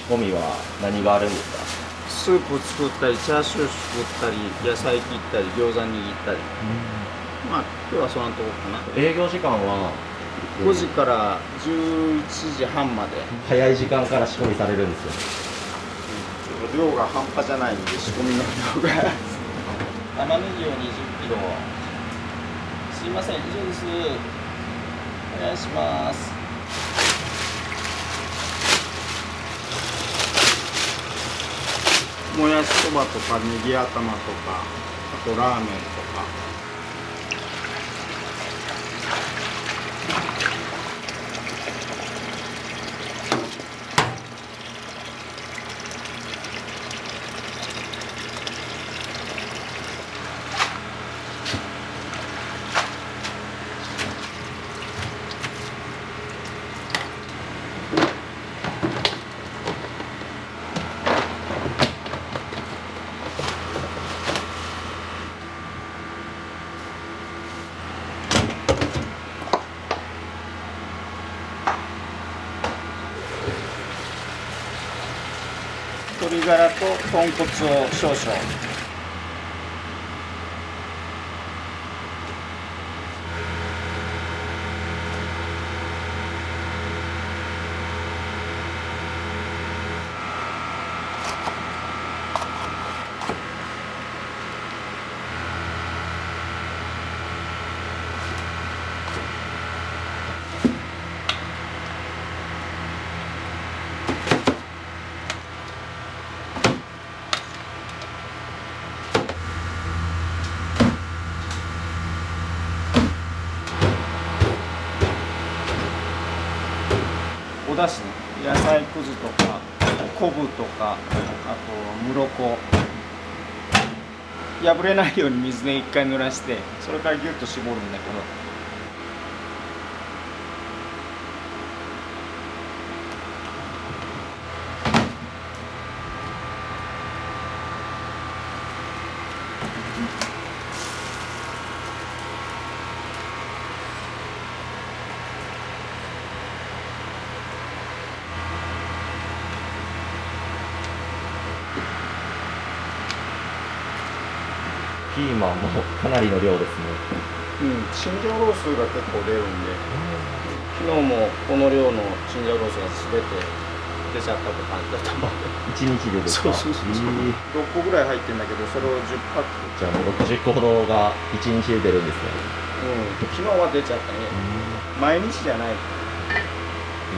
込みは何があるんですか？スープ作ったり、チャーシュー作ったり、野菜切ったり、餃子握ったり。まあ、今日はそんなとこかな。営業時間は5時から11時半まで。早い時間から仕込みされるんですよ。量が半端じゃないんで、仕込みの量が。玉ねぎを20キロ。すいません、以上です。お願いします。もやしそばとかネギ頭とか、あとラーメンとか。鶏ガラと豚骨を少々。おだし、野菜くずとか昆布とか、あと室子、破れないように水で一回濡らして、それからギュッと絞るんだけど、ピーマンもかなりの量ですね。チンジャオロースが結構出るんで、昨日もこの量のチンジャオロースが全て出ちゃったって感じだったもん。1日でですか？そう。6個ぐらい入ってるんだけど、それを10パック。じゃあもう60個ほどが1日で出るんですね。昨日は出ちゃったね。毎日じゃない。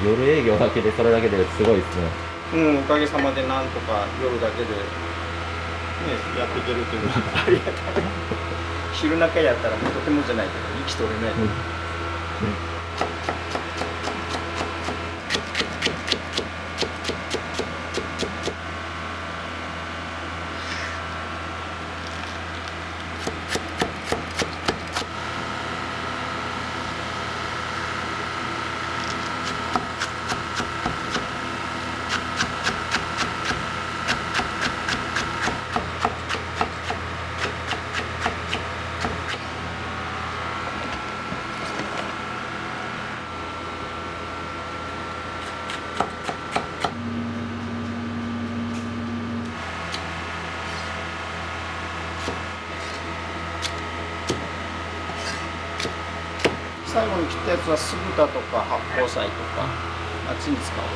夜営業だけでそれだけですごいですね。おかげさまでなんとか夜だけで、やっていけるというのはありがたい。昼中やったらもうとてもじゃないけど息取れない。最後に切ったやつは酢豚とか八宝菜とかあっちに使おう。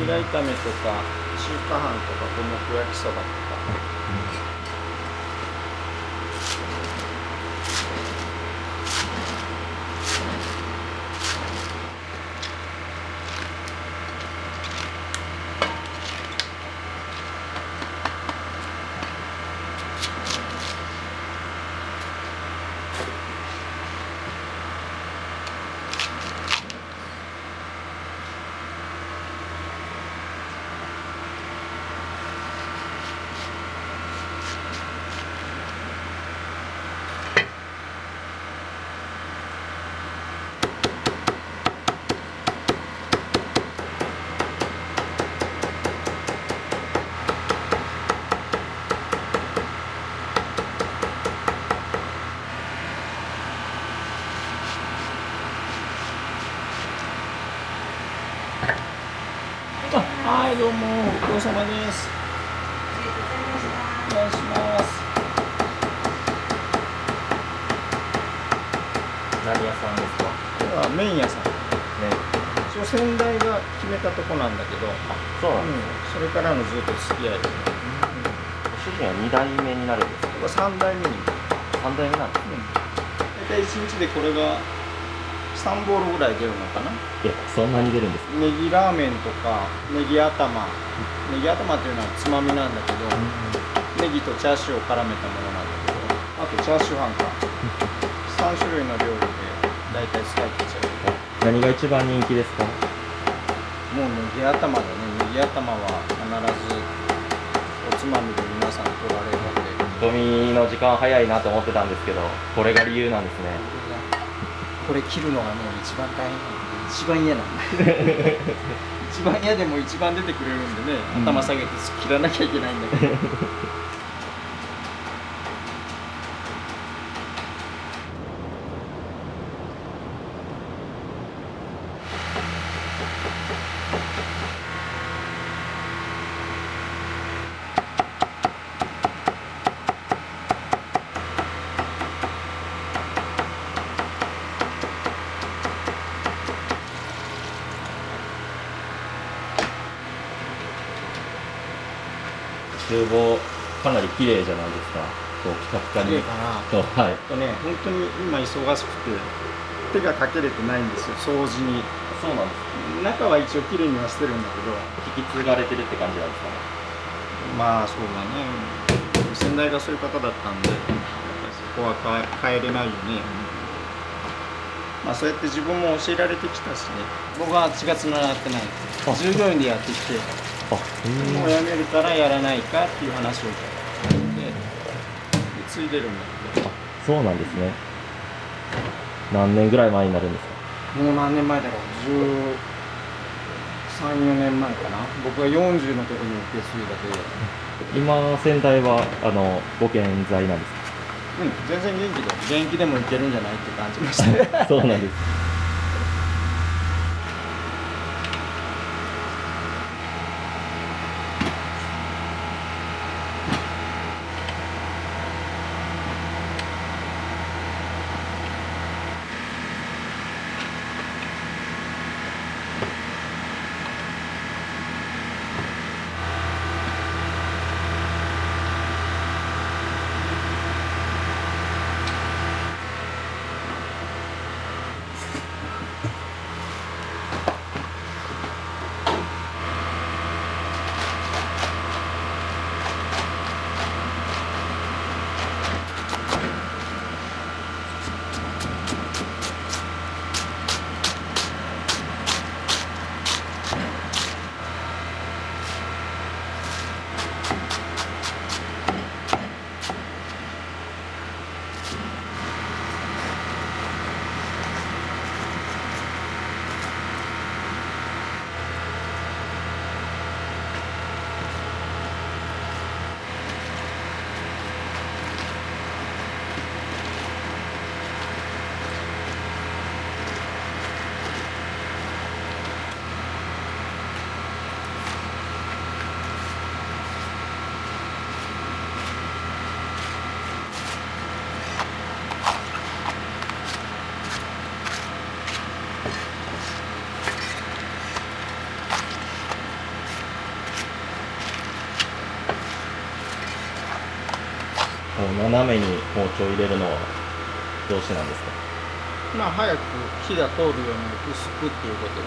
ラ炒めとか中華飯とか五目焼きそばとか。はい、どうも、ご苦労様です。お願いします。何屋さんですか？これは麺屋さん。ね。一応先代が決めたとこなんだけど、そうなんです。それからのずっと付き合いで。ご主人は2代目になるんですか？これ3代目に。3代目なんですね。大体1日でこれが3ボールぐらい出るのかな。いや、そんなに出るんですか？ネギラーメンとかネギ頭っていうのはつまみなんだけど、ネギとチャーシューを絡めたものなんだけど、あとチャーシュー飯か3種類の料理で大体使い切っちゃう。何が一番人気ですか？もうネギ頭だね。ネギ頭は必ずおつまみで皆さん取られるので、仕込みの時間早いなと思ってたんですけど、これが理由なんですね。これ切るのがもう一番大変なんで、一番嫌なんで一番嫌でも一番出てくれるんでね、頭下げて切らなきゃいけないんだけど厨房かなり綺麗じゃないですか。こうピカピカに。綺麗かな。そう、はい。本当に今忙しくて手がかけれてないんですよ、掃除に。そうなんです。中は一応綺麗にはしてるんだけど、引き継がれてるって感じなんですかね。まあそうだね、先代がそういう方だったんで、やっぱりそこは変えれないよね。まあそうやって自分も教えられてきたしね。僕は血がつながってない、従業員でやってきて、もう辞めるからやらないかっていう話を聞いて、継いでるんだけど。そうなんですね。何年ぐらい前になるんですか？もう何年前だろう、13、4年前かな。僕が40の時に受け継いだで。今先代はご健在なんですか？全然元気で、元気でもいけるんじゃないって感じましたそうなんです。斜めに包丁入れるのはどうしてなんですか？まあ早く火が通るように薄くっていうことで、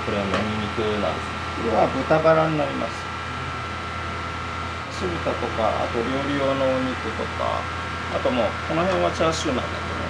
これは何肉なんですか？これは豚バラになります。酢豚とか、あと料理用のお肉とか、あともうこの辺はチャーシューなんだけどね。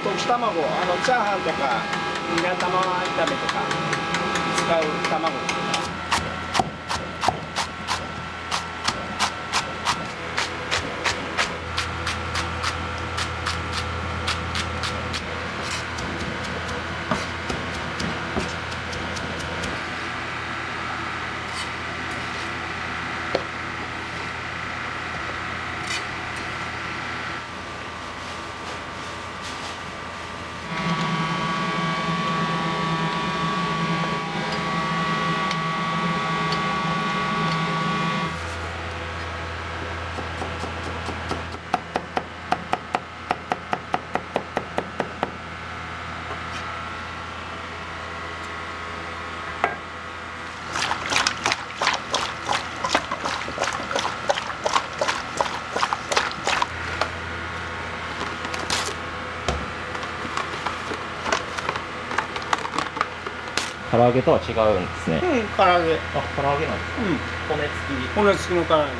溶き卵、チャーハンとかニラ玉炒めとか使う卵とか。唐揚げとは違うんですね。唐揚げ。あ、唐揚げなんですか？骨付き。骨付きの唐揚げ。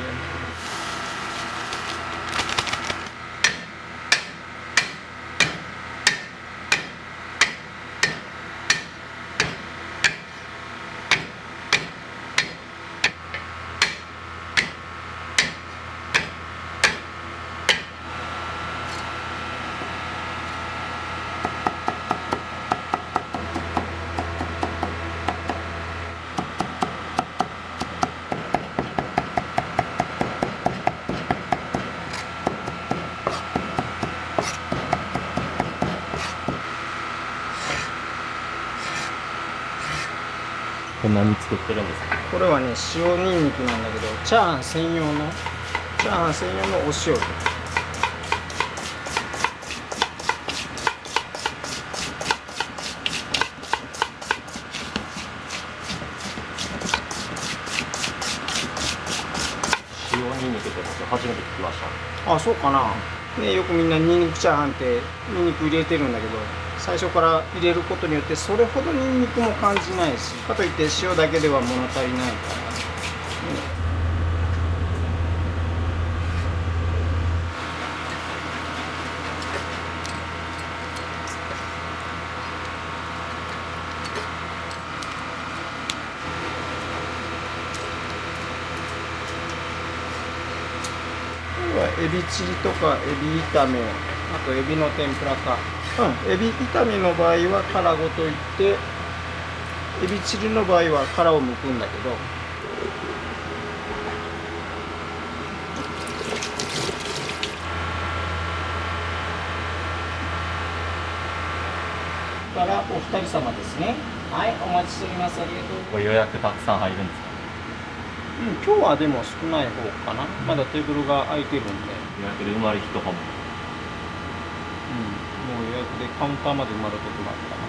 これ何作ってるんですか？これはね、塩ニンニクなんだけど、チャーハン専用のお塩。塩ニンニクって僕初めて聞きました。あ、そうかな。ね、よくみんなニンニクチャーハンってニンニク入れてるんだけど、最初から入れることによってそれほどニンニクも感じないし、かといって塩だけでは物足りないから。エビチリとかエビ炒め、あとエビの天ぷらか。エビ炒めの場合は殻ごといって、エビチリの場合は殻を剥くんだけど、からお二人様ですね。はい、お待ちしております。ありがとう。これ予約たくさん入るんですか？今日はでも少ない方かな。まだテーブルが空いてるんで。予約で埋まる日とかも。もう予約でカウンターまで埋まる時もあるかな。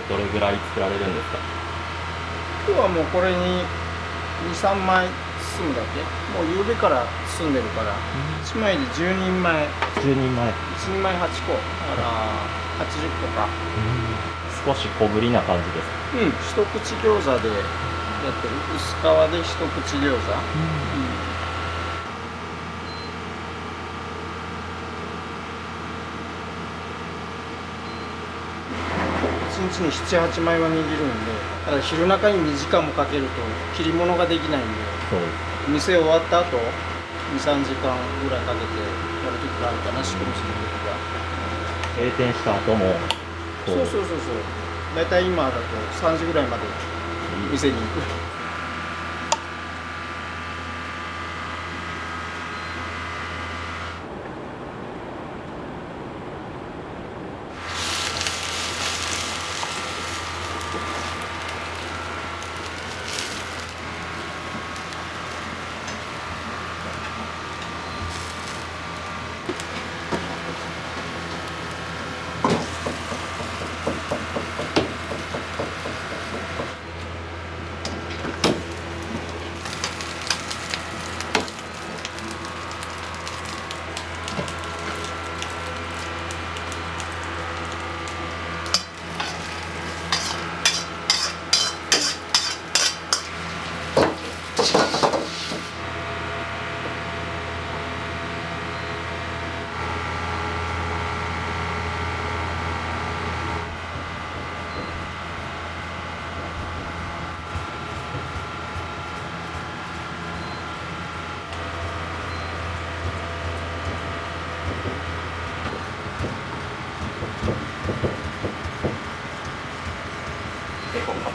どれぐらい作られるんですか？今日はもうこれに2、3枚包むだけ。もう夕べから包んでるから、1枚で10人前、10人前。1人前8個、だから80個か。少し小ぶりな感じですか？一口餃子でやってる。薄皮で一口餃子。1日に7、8枚は握るんで、ただ昼中に2時間もかけると切り物ができないんで、そうです。店終わった後2、3時間ぐらいかけてやるときがあるかな、仕込みするときが。閉店した後もそうそう。だいたい今だと3時ぐらいまで店に行く。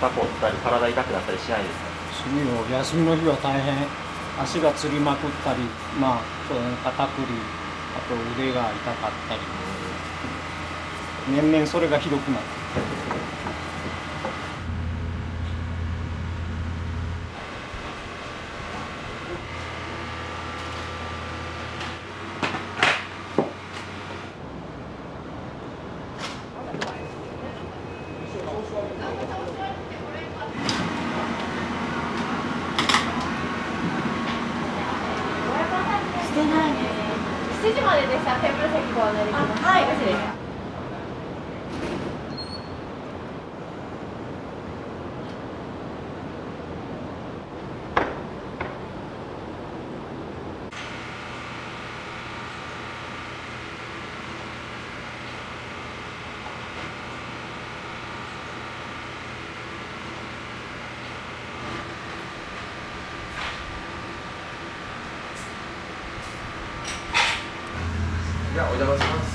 肩こったり体痛くなったりしないですか？次の休みの日は大変、足がつりまくったり、そうね、肩こり、あと腕が痛かったり、年々それがひどくなって。してないです。7時まででしたらテーブル席ご案内できます。はい、よろしいですか。じゃあお邪魔します。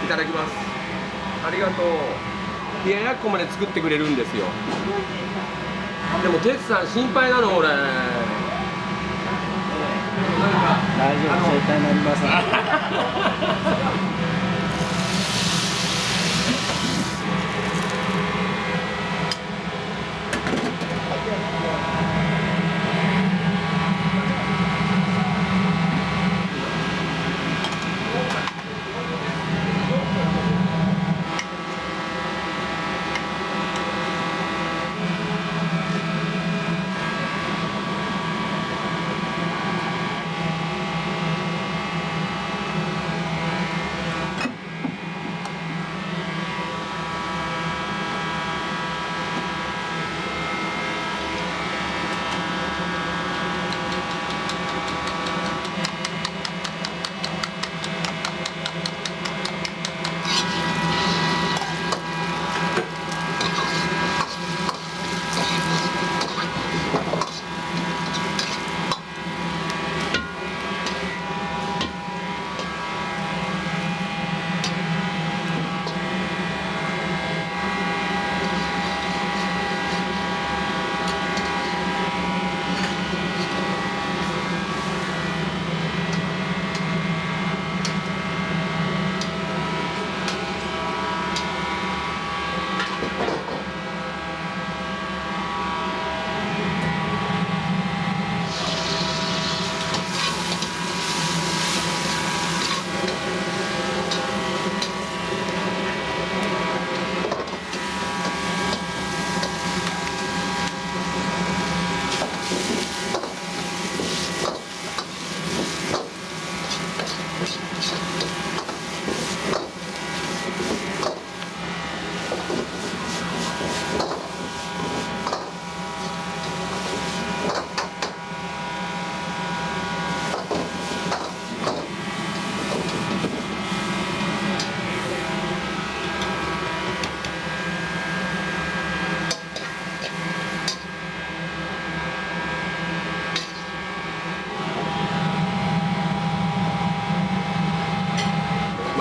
いただきます。ありがとう。冷ややっこまで作ってくれるんですよ。でも哲さん心配なの俺。大丈夫、絶対なりません。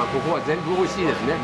ここは全部美味しいですね。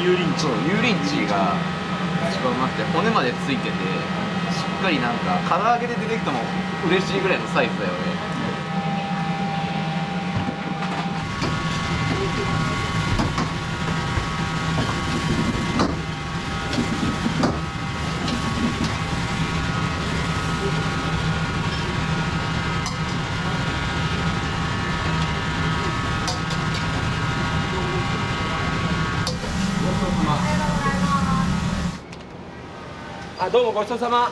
油淋鶏。油淋鶏が一番うまくて、骨までついてて、しっかりなんか唐揚げで出てきても嬉しいぐらいのサイズだよね。あ、どうもごちそうさま。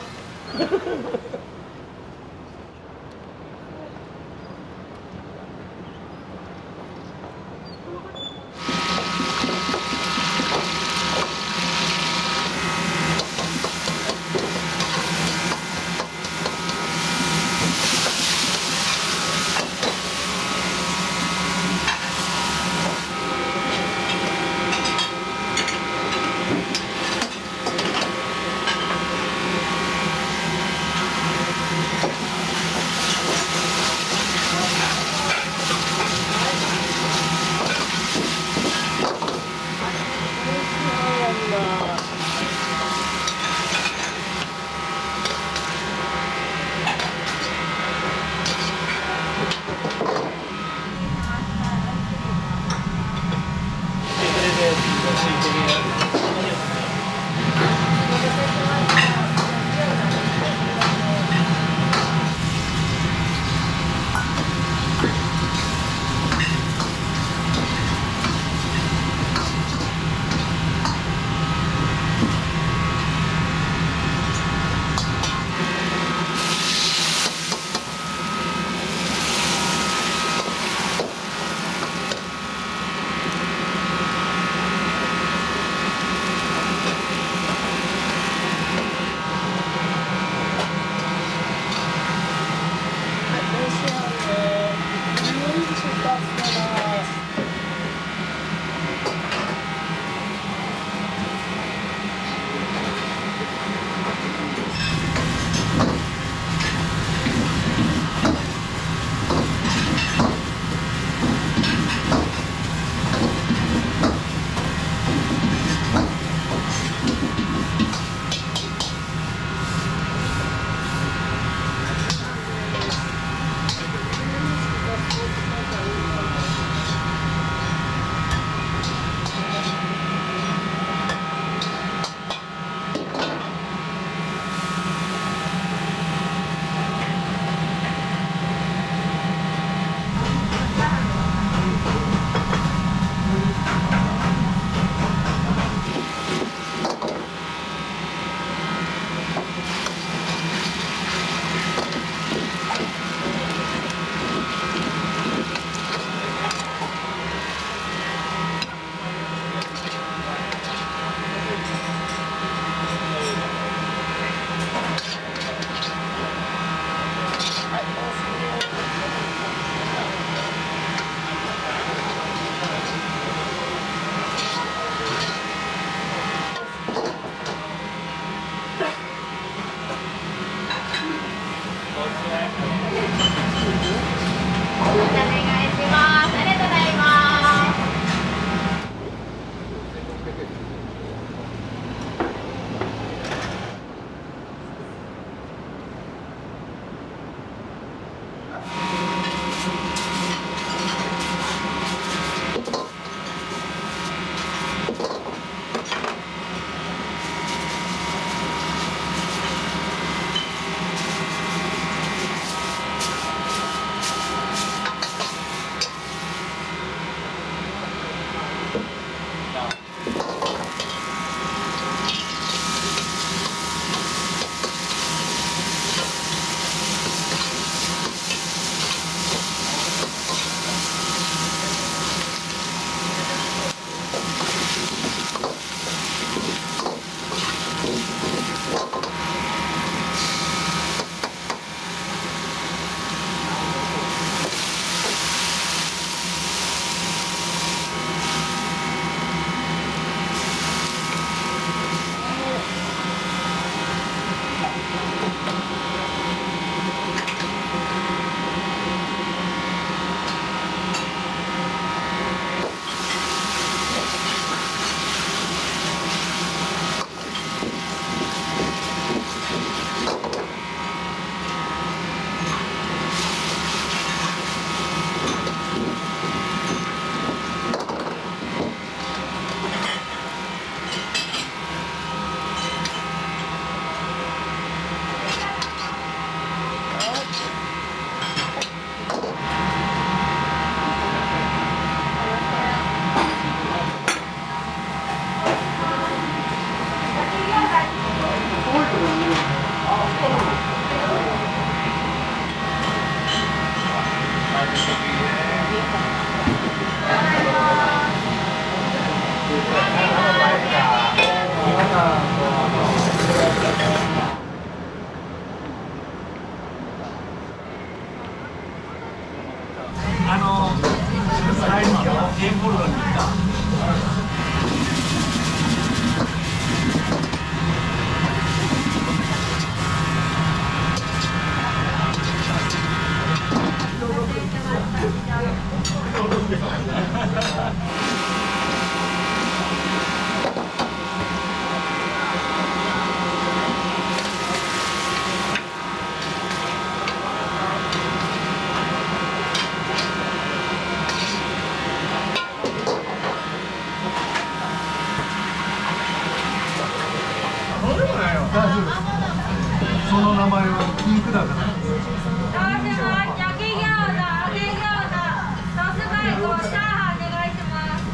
その名前はピンクだから。どうします？焼き餃子、揚げ餃子、ソースバイク、チャーハンお願いします。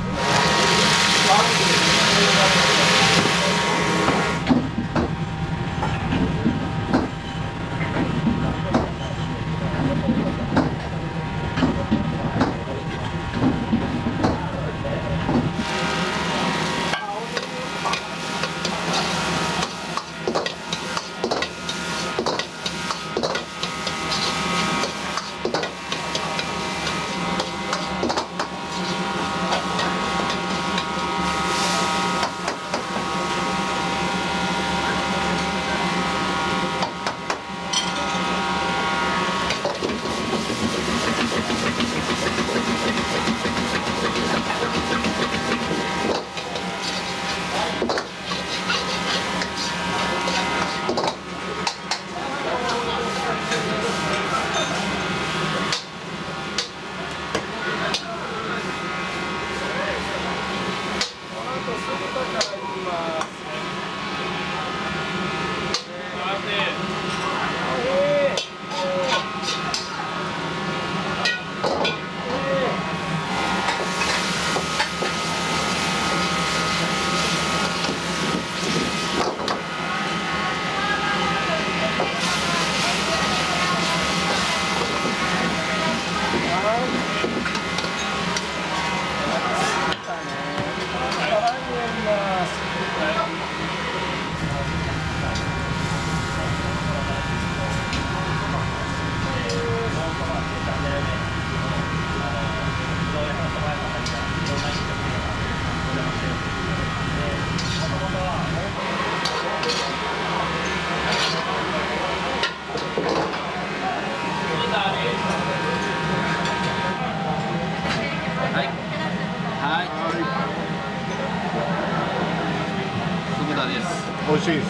美味しいです。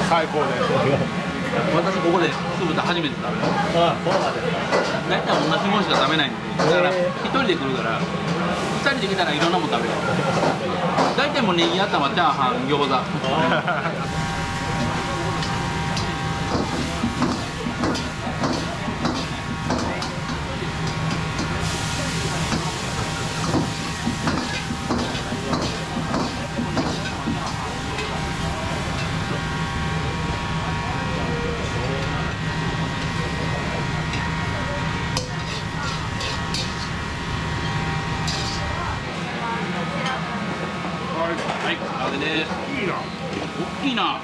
最高です。私ここで酢豚初めて食べます。あ、そうなんですか。大体同じものしか食べないんで、だから一人で来るから二人で来たらいろんなもの食べれる。大体もうネギ頭、チャーハン、餃子。はい、唐揚げです。いいな。大きいな。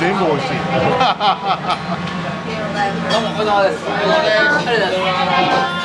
全部美味しい。どうもお疲れ様です。ありがとうございます。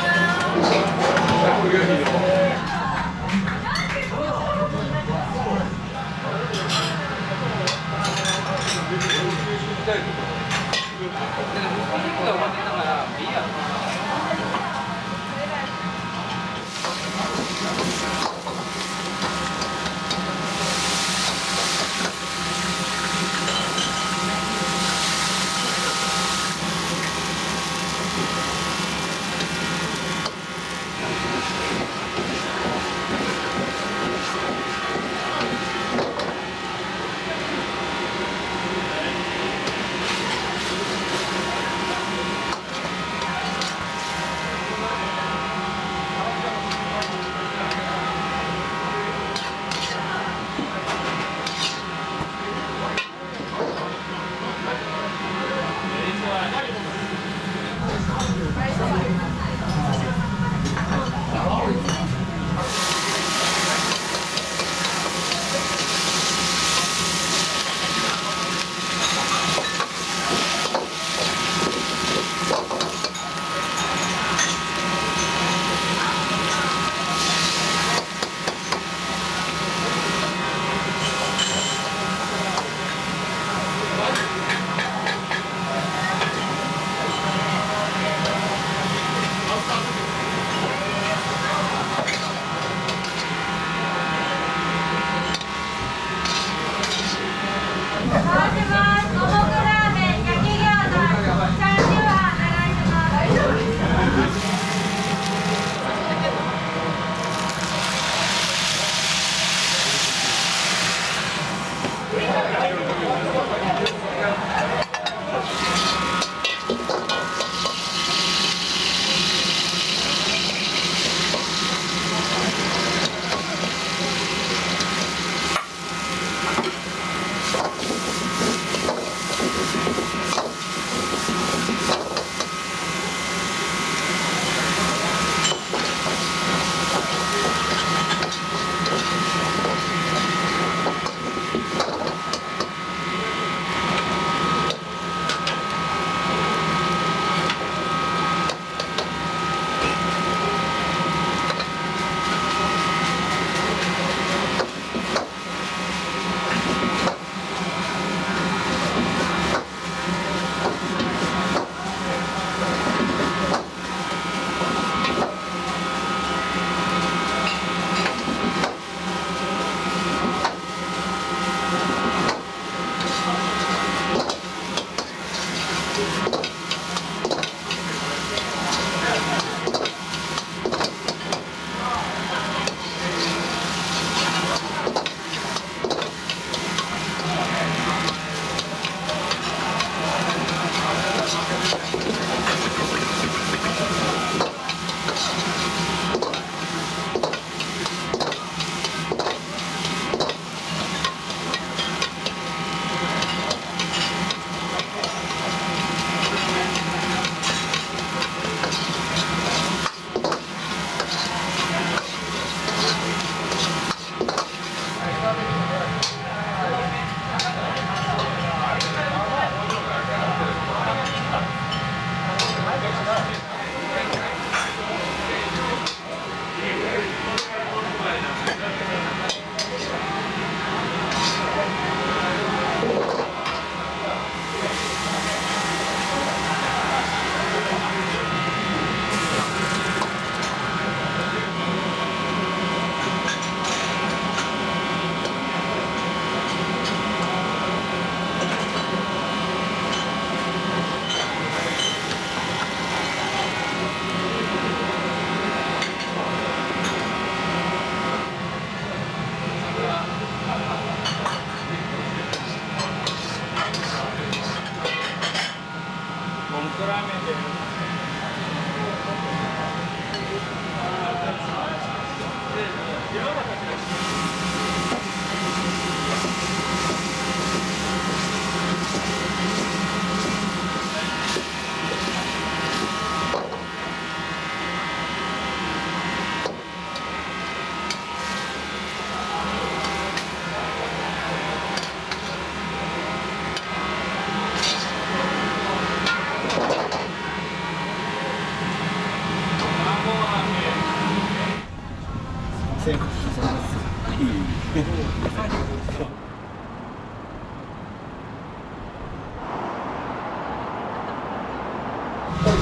回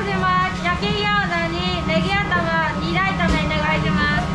します。焼き餃子にネギ頭2大炒めお願いします。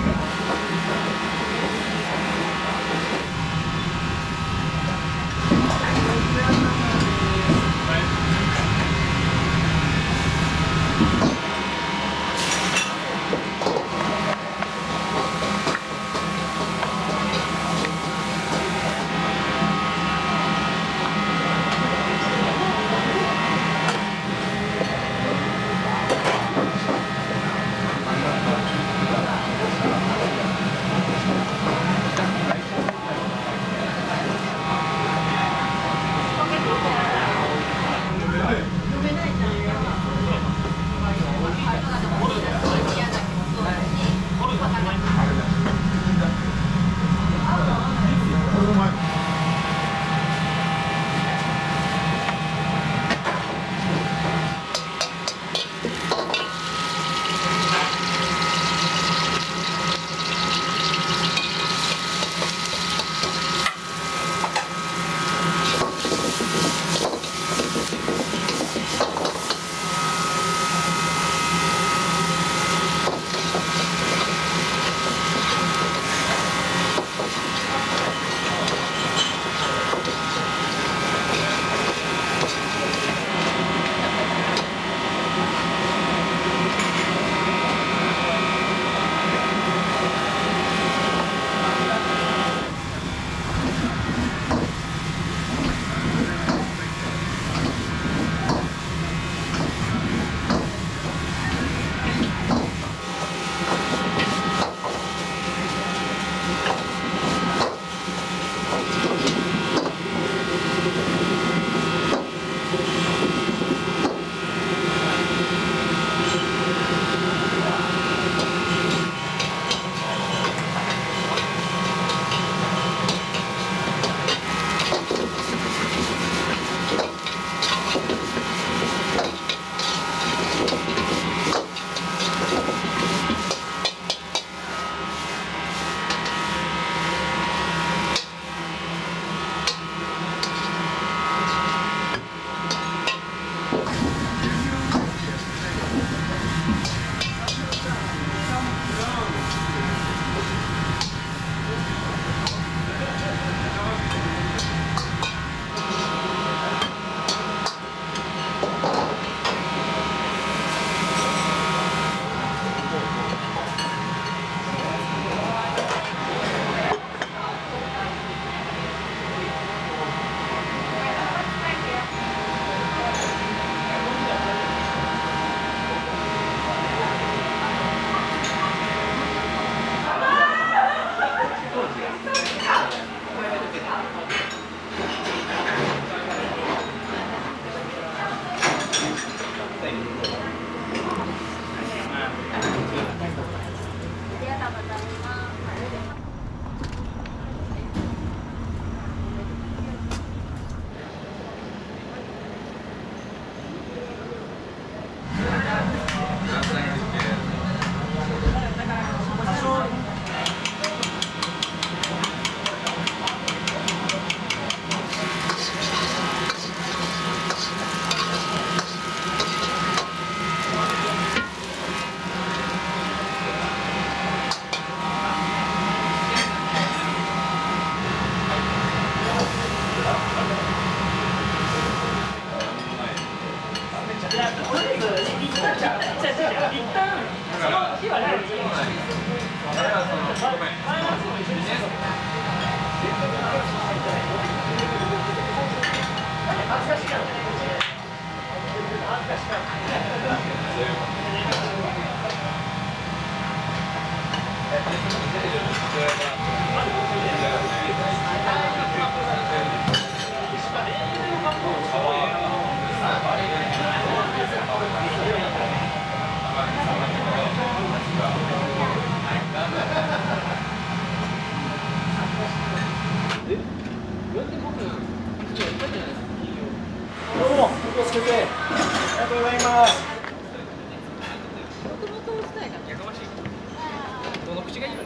どの口がいいの？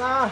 な。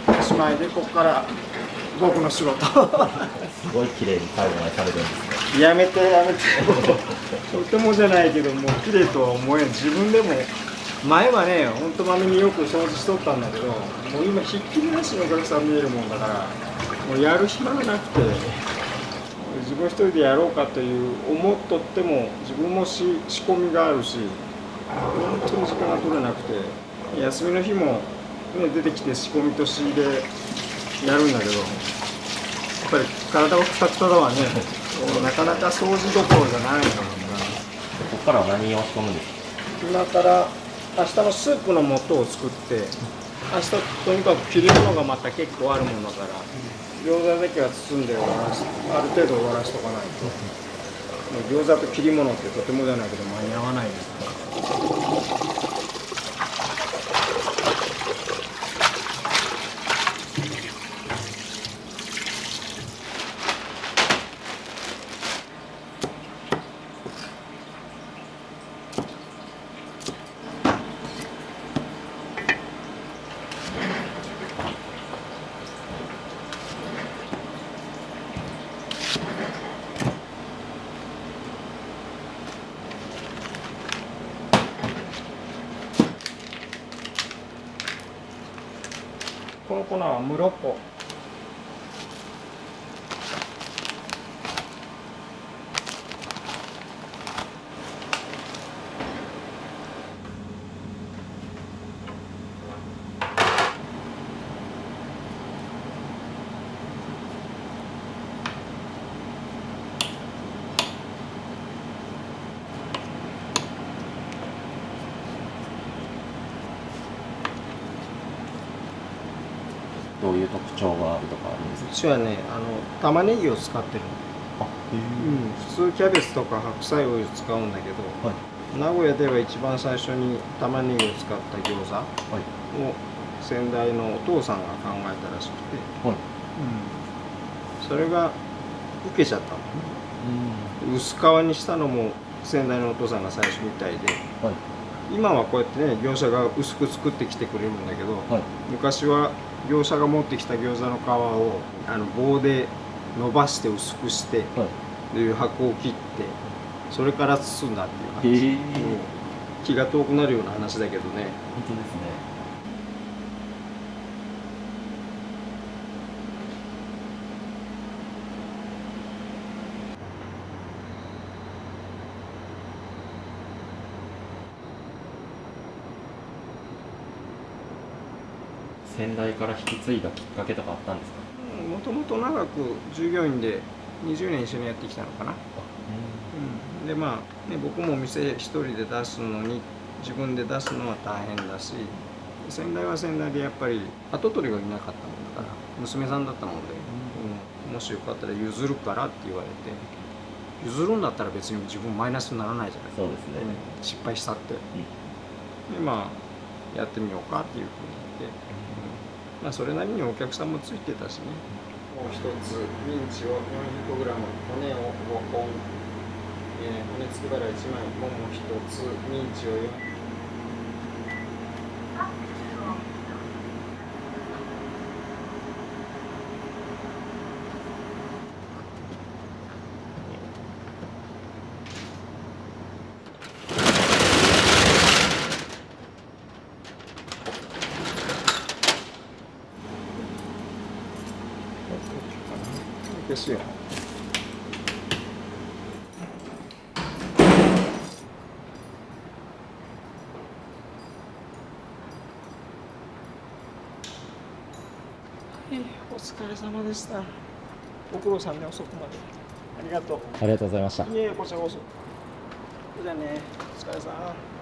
おしまいでここから僕の仕事すごい綺麗に最後までされるんですね。やめてやめてとてもじゃないけどもう綺麗とは思えん。自分でも前はねほんとまめによく掃除しとったんだけど、もう今ひっきりなしにお客さん見えるもんだから、もうやる暇がなくて、自分一人でやろうかという思っとっても自分も仕込みがあるし、本当に時間が取れなくて、休みの日も、ね、出てきて仕込みと仕入れやるんだけど、やっぱり体がくたくただわね。なかなか掃除どころじゃないのかな。ここからは何を仕込むんですか？今から明日のスープの素を作って、明日とにかく切り物がまた結構あるものだから、餃子だけは包んで終わらし、ある程度終わらしとかないと、もう餃子と切り物ってとてもじゃないけど間に合わないですから。この粉はムロッコ。どういう特徴があるとかあるんですか？うちはね玉ねぎを使ってるの。あ、普通キャベツとか白菜を使うんだけど、はい名古屋では一番最初に玉ねぎを使った餃子を先代のお父さんが考えたらしくて、はいそれが受けちゃったの。薄皮にしたのも先代のお父さんが最初みたいで、はい今はこうやってね業者が薄く作ってきてくれるんだけど、はい昔は業者が持ってきた餃子の皮を棒で伸ばして薄くして、はいで箱を切ってそれから包んだっていう話。気が遠くなるような話だけどね。本当ですね。先代から引き継いだきっかけとかあったんですか？もともと長く従業員で20年一緒にやってきたのかな。でまあね、僕も店一人で出すのに自分で出すのは大変だし、先代は先代でやっぱり跡取りがいなかったもんだから娘さんだったもんで、もしよかったら譲るからって言われて、譲るんだったら別に自分マイナスにならないじゃない。そうですね。失敗したって、でまあやってみようかっていうふうに言って、まあそれなりにお客さんもついてたしね。もう一つミンチを 400g、 骨を5本、骨付きバラ1枚、もも一つ、ミンチを4。ですよ。お疲れ様でした。ご苦労さんね、遅くまで。ありがとう。ありがとうございました。いえ、こちらこそ。じゃあね、お疲れさん。